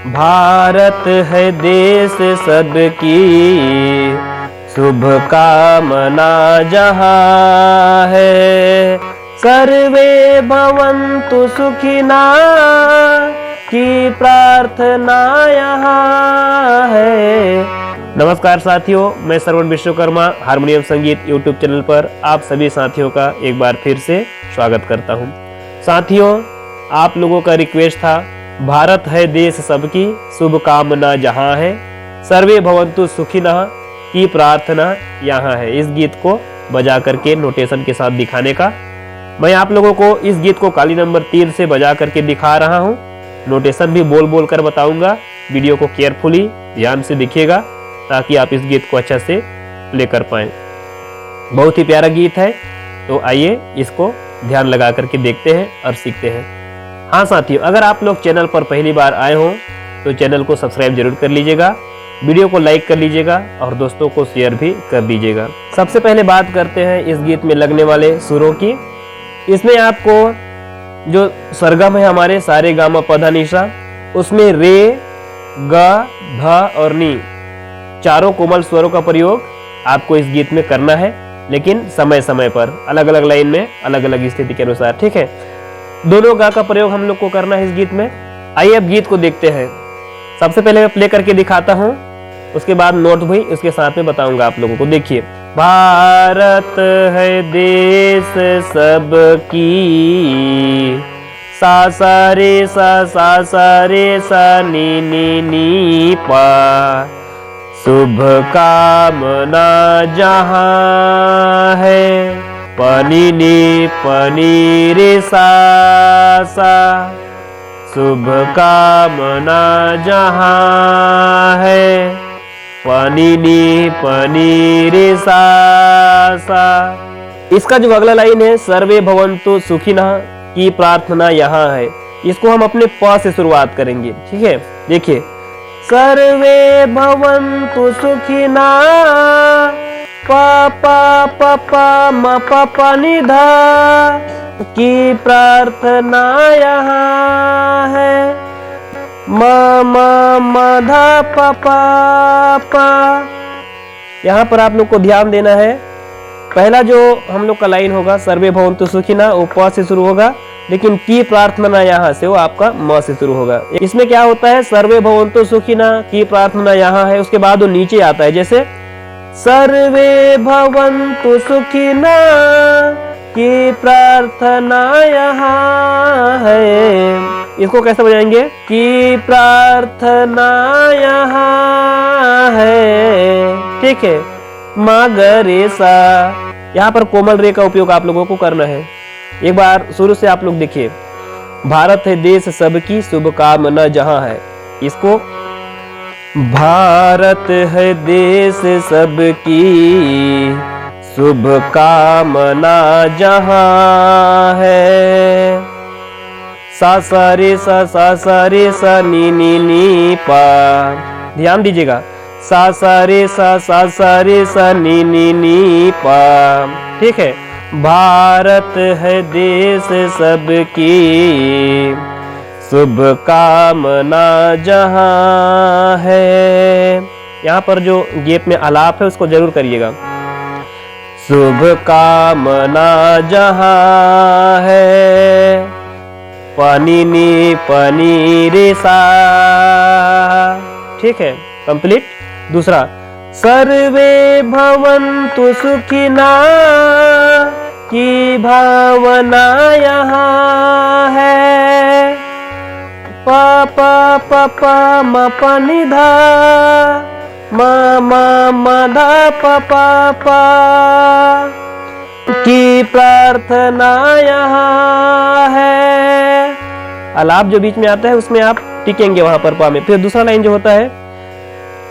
भारत है देश सबकी, शुभ कामना जहाँ है। सर्वे भवन्तु सुखिना की प्रार्थना यहाँ है। नमस्कार साथियों, मैं श्रवण विश्वकर्मा हारमोनियम संगीत यूट्यूब चैनल पर आप सभी साथियों का एक बार फिर से स्वागत करता हूं। साथियों, आप लोगों का रिक्वेस्ट था भारत है देश सबकी, शुभ कामना जहां है। सर्वे भवन्तु सुखिनः की प्रार्थना यहाँ है। इस गीत को बजा करके नोटेशन के साथ दिखाने का मैं आप लोगों को इस गीत को काली नंबर 3 से बजा करके दिखा रहा हूँ। नोटेशन भी बोल बोल कर बताऊंगा। वीडियो को केयरफुली ध्यान से देखिएगा ताकि आप इस गीत को अच्छा से प्ले कर पाएं। बहुत ही प्यारा गीत है, तो आइए इसको ध्यान लगा करके देखते हैं और सीखते हैं। हाँ साथियों, अगर आप लोग चैनल पर पहली बार आए हो तो चैनल को सब्सक्राइब जरूर कर लीजिएगा, वीडियो को लाइक कर लीजिएगा और दोस्तों को शेयर भी कर दीजिएगा। सबसे पहले बात करते हैं इस गीत में लगने वाले सुरों की। इसमें आपको जो सरगम है हमारे सारे गामा पधा निशा, उसमें रे, ग, ध और नी चारों कोमल स्वरों का प्रयोग आपको इस गीत में करना है, लेकिन समय समय पर अलग अलग लाइन में अलग अलग स्थिति के अनुसार। ठीक है, दोनों गा का प्रयोग हम लोग को करना है इस गीत में। आइए अब गीत को देखते हैं। सबसे पहले मैं प्ले करके दिखाता हूँ, उसके बाद नोट भी उसके साथ में बताऊंगा आप लोगों को। देखिए, भारत है देश सबकी, सा सा रे सा नी नी नी पा, शुभ कामना जहाँ है। पनी नी पनी रे सा, शुभ कामना जहाँ है। पनी नी पनी रे सा। इसका जो अगला लाइन है, सर्वे भवन्तु सुखिनः की प्रार्थना यहाँ है, इसको हम अपने प से शुरुआत करेंगे। ठीक है, देखिए, सर्वे भवन्तु सुखिनः पा पा पा पा म पा पा नि धा की प्रार्थना यहाँ है। म म म धा पा पा पा। यहाँ पर आप लोग को ध्यान देना है, पहला जो हम लोग का लाइन होगा सर्वे भवन्तु सुखिनः, वो प से शुरू होगा, लेकिन की प्रार्थना यहाँ से वो आपका म से शुरू होगा। इसमें क्या होता है, सर्वे भवन्तु सुखिनः की प्रार्थना यहाँ है, उसके बाद वो नीचे आता है। जैसे सर्वे भवन्तु सुखिनः की प्रार्थना यहाँ है। इसको कैसे बजाएंगे, की प्रार्थना यहाँ है। ठीक है, मा ग रे सा, यहाँ पर कोमल रे का उपयोग आप लोगों को करना है। एक बार शुरू से आप लोग देखिए, भारत है देश सबकी, शुभ कामना जहाँ है। इसको भारत है देश सबकी, शुभ कामना जहाँ है। सा सा रे सा नी नी नी पा। ध्यान दीजिएगा, सा सा रे सा नी नी नी पा। ठीक है, भारत है देश सबकी, शुभ कामना जहाँ है। यहाँ पर जो गैप में आलाप है उसको जरूर करिएगा। शुभ कामना जहाँ है। पनी नी पनी रे सा। ठीक है, कंप्लीट। दूसरा, सर्वे भवन्तु सुखिनः की भावना यहाँ है। पा पा पा पा म प नि धा म म म धा प पा पा की प्रार्थना यहाँ है। आलाप जो बीच में आता है उसमें आप टिकेंगे वहां पर पा में। फिर दूसरा लाइन जो होता है,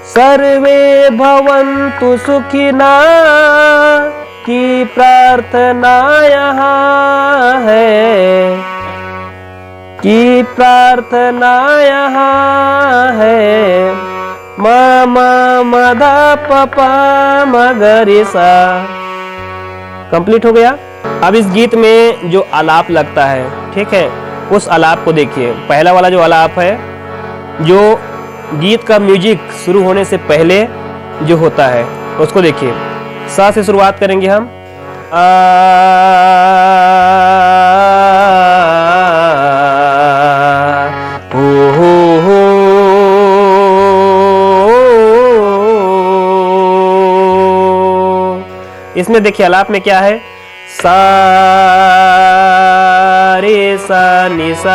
सर्वे भवन्तु सुखिनः की प्रार्थना यहाँ है, की प्रार्थना यहाँ है। म म म धा प प म ग रे सा। कंप्लीट हो गया। अब इस गीत में जो आलाप लगता है, ठीक है, उस आलाप को देखिए। पहला वाला जो आलाप है जो गीत का म्यूजिक शुरू होने से पहले जो होता है उसको देखिए। सा से शुरुआत करेंगे हम। आ, हो। इसमें देखिए आलाप में क्या है, सा रे सा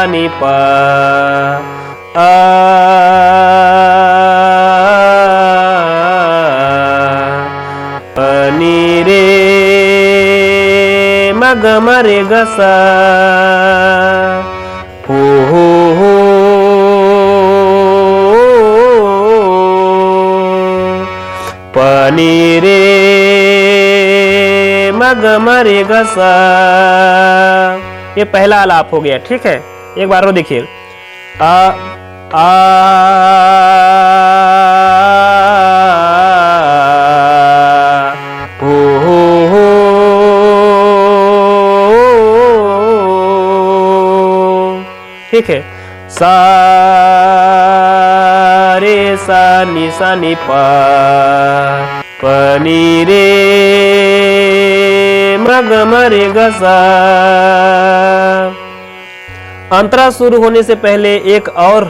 नी पा, नी रे मग मरे गसा, हो पनी रे मग मरे गसा। ये पहला आलाप हो गया, ठीक है। एक बार वो देखिए, आ आ हो। ठीक है, सा रे सा नी पा, पनी रे मग मरे गसा। अंतरा शुरू होने से पहले एक और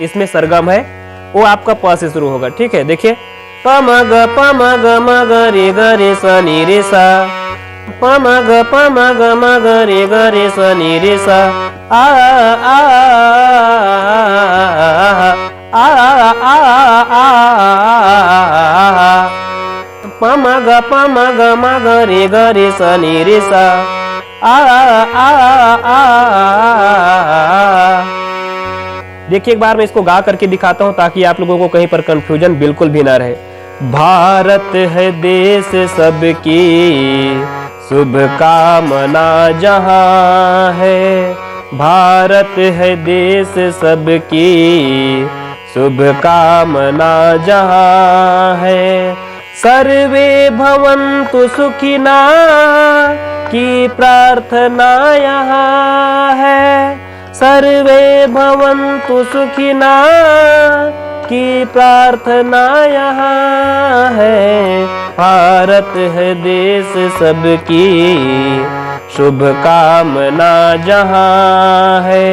इसमें सरगम है, वो आपका प से शुरू होगा, ठीक है। देखिए, प मग मग रे सा नी रे सा, प मग रे सा नी रे सा, आ आ प मग रे सा नी रे सा, देखिए एक बार मैं इसको गा करके दिखाता हूं ताकि आप लोगों को कहीं पर कंफ्यूजन बिल्कुल भी ना रहे। भारत है देश सबकी, शुभ कामना जहां है। भारत है देश सबकी, शुभ कामना जहां है। सर्वे भवन्तु सुखिना की प्रार्थना यहाँ है। सर्वे भवन्तु सुखिना की प्रार्थना यहाँ है। भारत है देश सबकी, शुभ कामना जहाँ है।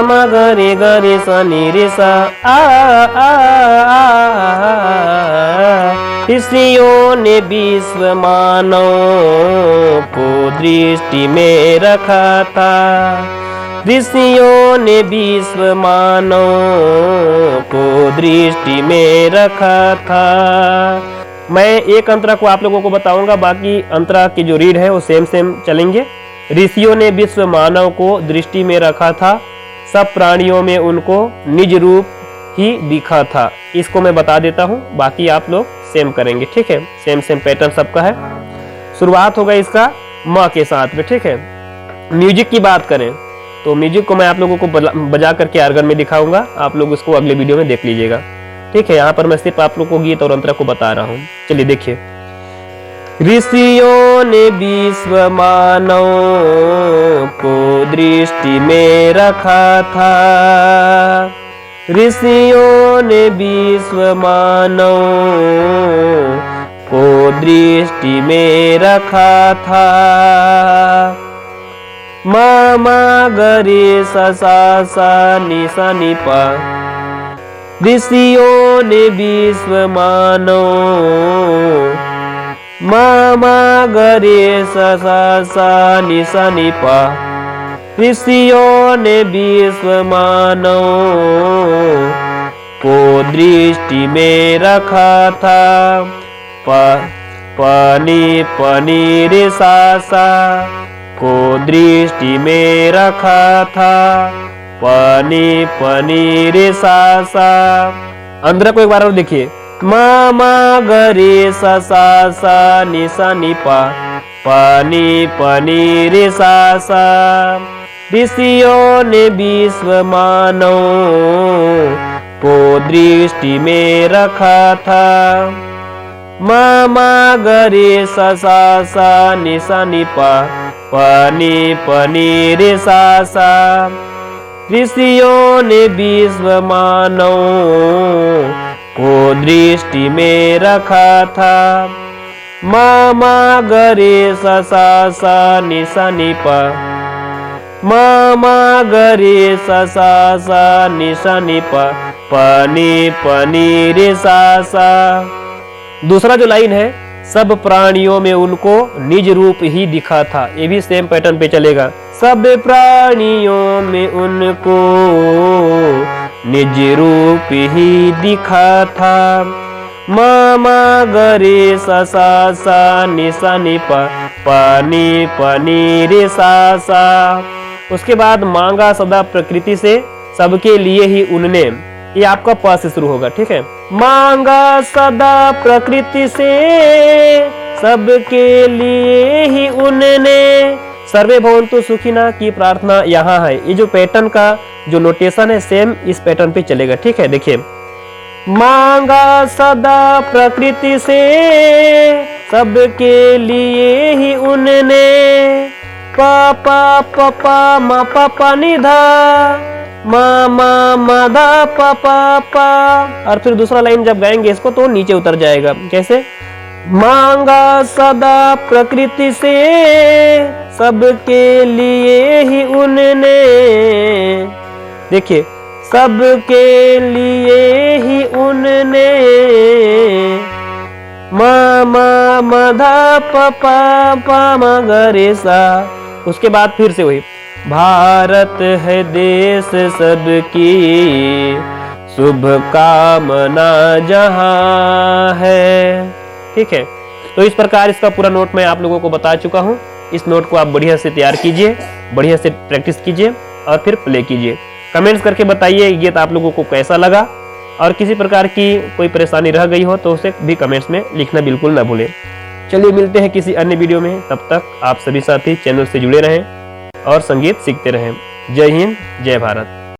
मग रे सा नी रे सा, ऋषियों ने विश्व मानव को दृष्टि में रखा था। ऋषियों ने विश्व मानव को दृष्टि में रखा था। मैं एक अंतरा को आप लोगों को बताऊंगा, बाकी अंतरा की जो रीड है वो सेम चलेंगे। ऋषियों ने विश्व मानव को दृष्टि में रखा था, सब प्राणियों में उनको निज रूप ही दिखा था। इसको मैं बता देता हूँ, बाकी आप लोग सेम करेंगे, ठीक है। सेम पैटर्न सबका है। शुरुआत होगा इसका म के साथ में, ठीक है। म्यूजिक की बात करें तो म्यूजिक को मैं आप लोगों को बजा करके आर्गन में दिखाऊंगा, आप लोग इसको अगले वीडियो में देख लीजिएगा, ठीक है। यहाँ पर मैं सिर्फ आप लोग को गीत और अंतरा को बता रहा हूँ। चलिए देखिए, ऋषियों ने विश्व मानव को दृष्टि में रखा था। ऋषियों ने विश्व मानव को दृष्टि में रखा था। मामा गरे सा सा नी पा, ऋषियों ने विश्व मानव, मामा गरे सा नी पा, ऋषियों ने विश्व मानव को दृष्टि में रखा था। पनी रे सा को दृष्टि में रखा था। पनी रे सा। अंदर को एक बार और देखिए, मा मा ग रे सा सा सा नि सा नि पा पानी पनी रे सा सा। ऋषियों ने विश्व मानव को दृष्टि में रखा था। मा मा ग रे सा सा सा नि सा नि पा पानी पनी रे सा सा। ऋषियों ने विश्व मानव को दृष्टि में रखा था। मा मा ग रे सा सा सा नि सा नि पा मा मा ग रे सा सा सा नि सा नि पा पानी पनी रे सा सा। दूसरा जो लाइन है, सब प्राणियों में उनको निज रूप ही दिखा था, ये भी सेम पैटर्न पे चलेगा। सब प्राणियों में उनको निज रूप ही दिखा था। मा मा ग रे सा सा सा नि सा नि पा पानी पनी रे सा सा। उसके बाद मांगा सदा प्रकृति से, सबके लिए ही उनने, ये आपका प से शुरू होगा, ठीक है। मांगा सदा प्रकृति से, सबके लिए ही उनने, सर्वे भवन्तु सुखिना की प्रार्थना यहाँ है। ये जो पैटर्न का जो नोटेशन है सेम इस पैटर्न पे चलेगा, ठीक है। देखिए, मांगा सदा प्रकृति से, सबके लिए ही उनने, पा पा प पा मा पा पा नि धा मा मा मा धा पा पा पा। और फिर दूसरा लाइन जब गाएंगे इसको तो नीचे उतर जाएगा। कैसे? मांगा सदा प्रकृति से, सबके लिए ही उनने, देखिए, सबके लिए ही उनने, मा मा मा धा प पा पा मा ग रे सा। उसके बाद फिर से वही, भारत है देश सबकी, शुभ कामना जहां है, ठीक है। तो इस प्रकार इसका पूरा नोट मैं आप लोगों को बता चुका हूं। इस नोट को आप बढ़िया से तैयार कीजिए, बढ़िया से प्रैक्टिस कीजिए और फिर प्ले कीजिए। कमेंट्स करके बताइए ये गीत आप लोगों को कैसा लगा, और किसी प्रकार की कोई परेशानी रह गई हो तो उसे भी कमेंट्स में लिखना बिल्कुल ना भूलें। चलिए मिलते हैं किसी अन्य वीडियो में, तब तक आप सभी साथी चैनल से जुड़े रहें और संगीत सीखते रहें। जय हिंद, जय भारत।